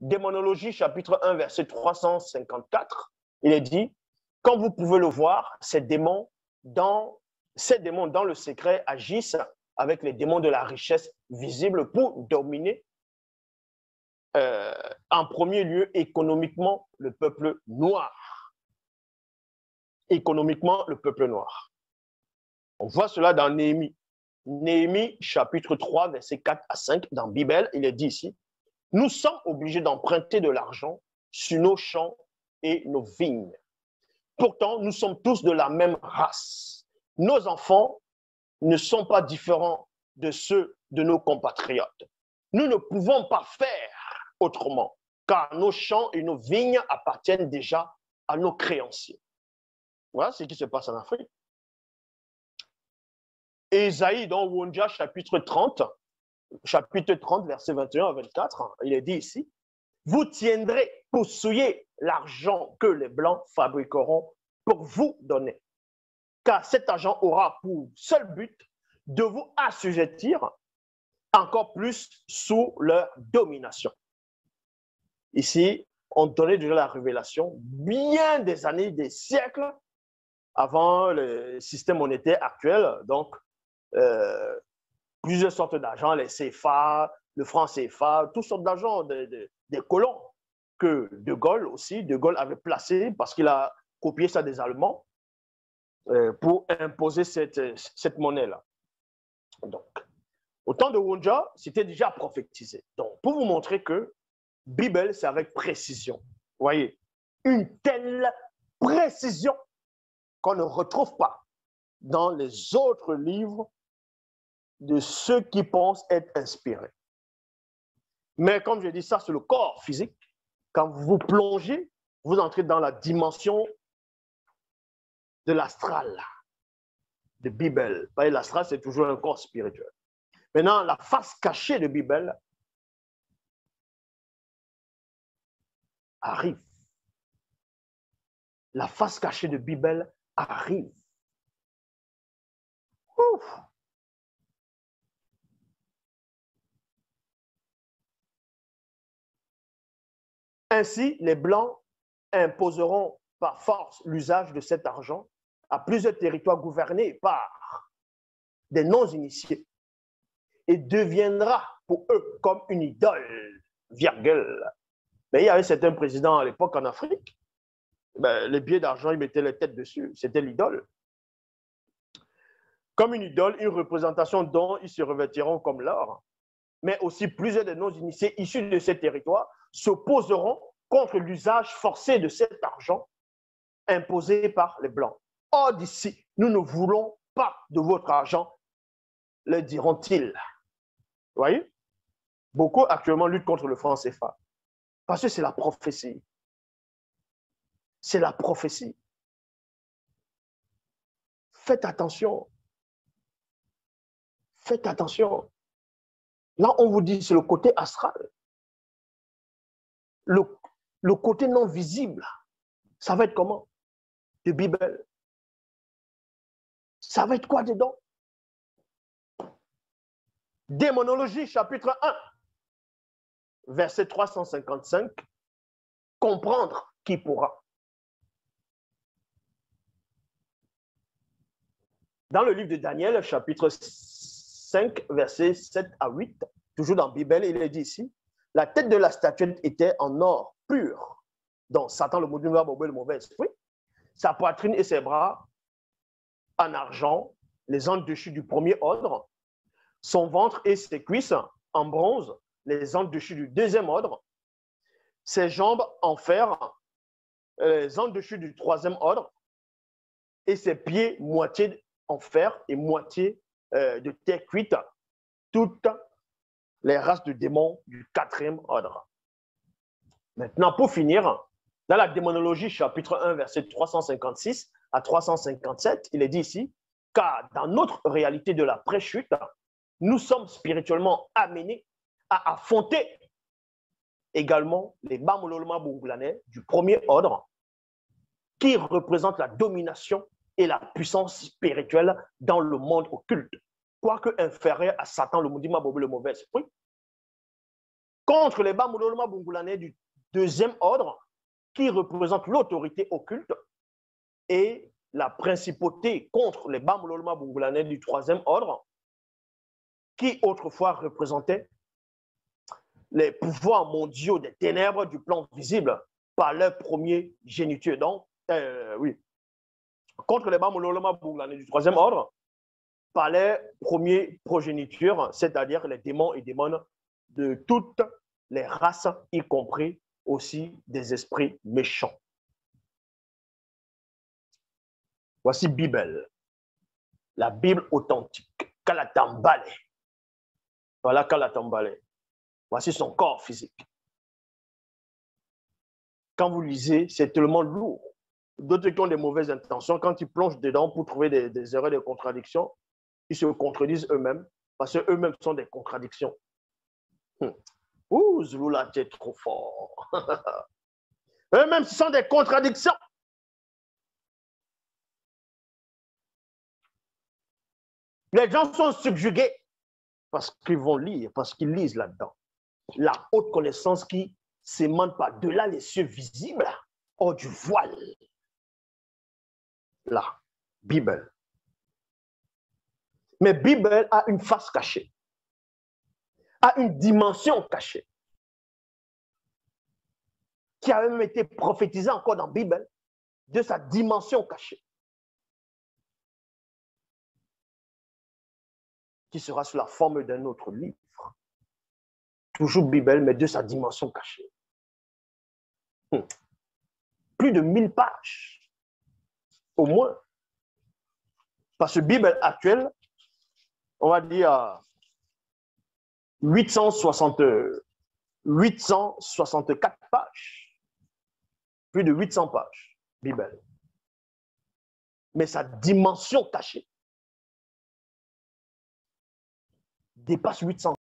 Démonologie, chapitre 1, verset 354, il est dit, comme vous pouvez le voir, ces démons dans le secret agissent avec les démons de la richesse visible pour dominer en premier lieu économiquement le peuple noir. Économiquement le peuple noir. On voit cela dans Néhémie. Néhémie, chapitre 3, verset 4 à 5, dans la Bible, il est dit ici, nous sommes obligés d'emprunter de l'argent sur nos champs et nos vignes. Pourtant, nous sommes tous de la même race. Nos enfants ne sont pas différents de ceux de nos compatriotes. Nous ne pouvons pas faire autrement, car nos champs et nos vignes appartiennent déjà à nos créanciers. Voilà ce qui se passe en Afrique. Ésaïe, dans Wonja, chapitre 30, verset 21 à 24, il est dit ici, vous tiendrez pour souiller l'argent que les Blancs fabriqueront pour vous donner. Car cet argent aura pour seul but de vous assujettir encore plus sous leur domination. Ici, on donnait déjà la révélation bien des années, des siècles avant le système monétaire actuel. Donc, plusieurs sortes d'argent, les CFA, le franc CFA, toutes sortes d'argent, des colons que De Gaulle avait placé parce qu'il a copié ça des Allemands pour imposer cette monnaie-là. Donc, au temps de Wonja, c'était déjà prophétisé. Donc, pour vous montrer que Bible, c'est avec précision. Vous voyez, une telle précision qu'on ne retrouve pas dans les autres livres de ceux qui pensent être inspirés. Mais comme je dis ça, c'est le corps physique. Quand vous plongez, vous entrez dans la dimension de l'astral, de Bible. L'astral, c'est toujours un corps spirituel. Maintenant, la face cachée de Bible arrive. La face cachée de Bible arrive. Ouf. Ainsi, les Blancs imposeront par force l'usage de cet argent à plusieurs territoires gouvernés par des non-initiés et deviendra pour eux comme une idole, virgule. Mais il y avait certains présidents à l'époque en Afrique, les billets d'argent, ils mettaient les têtes dessus, c'était l'idole. Comme une idole, une représentation dont ils se revêtiront comme l'or. Mais aussi plusieurs des non-initiés issus de ces territoires s'opposeront contre l'usage forcé de cet argent imposé par les Blancs. Or d'ici, nous ne voulons pas de votre argent, le diront-ils. Vous voyez? Beaucoup actuellement luttent contre le franc CFA. Parce que c'est la prophétie. C'est la prophétie. Faites attention. Faites attention. Là, on vous dit, c'est le côté astral. Le côté non visible, ça va être comment? De Bible. Ça va être quoi dedans? Démonologie, chapitre 1, verset 355. Comprendre qui pourra. Dans le livre de Daniel, chapitre 5, versets 7 à 8, toujours dans la Bible, il est dit ici, la tête de la statuette était en or pur, donc Satan, le mauvais esprit, sa poitrine et ses bras en argent, les en-dessus du premier ordre, son ventre et ses cuisses en bronze, les en-dessus du deuxième ordre, ses jambes en fer, les en-dessus du troisième ordre, et ses pieds moitié en fer et moitié de terre cuite, toutes les races de démons du quatrième ordre. Maintenant, pour finir, dans la démonologie, chapitre 1, verset 356 à 357, il est dit ici, car dans notre réalité de la pré-chute, nous sommes spirituellement amenés à affronter également les Bamololoma Bungulanais du premier ordre, qui représentent la domination et la puissance spirituelle dans le monde occulte, quoique inférieur à Satan, le maudit le mauvais esprit. contre les Bamololoma Bungulanais du deuxième ordre, qui représentent l'autorité occulte, et la principauté contre les Bamololoma Bungulanais du troisième ordre, qui autrefois représentaient les pouvoirs mondiaux des ténèbres du plan visible par leur premier géniture. Donc, oui, contre les Bamololoma Bungulanais du troisième ordre, par les premiers progénitures, c'est-à-dire les démons et démones de toutes les races, y compris aussi des esprits méchants. Voici Bible, la Bible authentique, Kalatambale. Voilà Kalatambale. Voici son corps physique. Quand vous lisez, c'est tellement lourd. D'autres qui ont des mauvaises intentions, quand ils plongent dedans pour trouver des erreurs, des contradictions, ils se contredisent eux-mêmes, parce qu'eux-mêmes sont des contradictions. Ouh, Zouloula, tu es trop fort. Eux-mêmes, ce sont des contradictions. Les gens sont subjugués parce qu'ils vont lire, parce qu'ils lisent là-dedans. La haute connaissance qui s'émane par-delà les cieux visibles, hors du voile. La Bible. Mais Bible a une face cachée, a une dimension cachée, qui a même été prophétisée encore dans la Bible, de sa dimension cachée, qui sera sous la forme d'un autre livre. Toujours Bible, mais de sa dimension cachée. Plus de 1000 pages, au moins. Parce que Bible actuelle, on va dire 864 pages. Plus de 800 pages, Bible. Mais sa dimension cachée dépasse 800.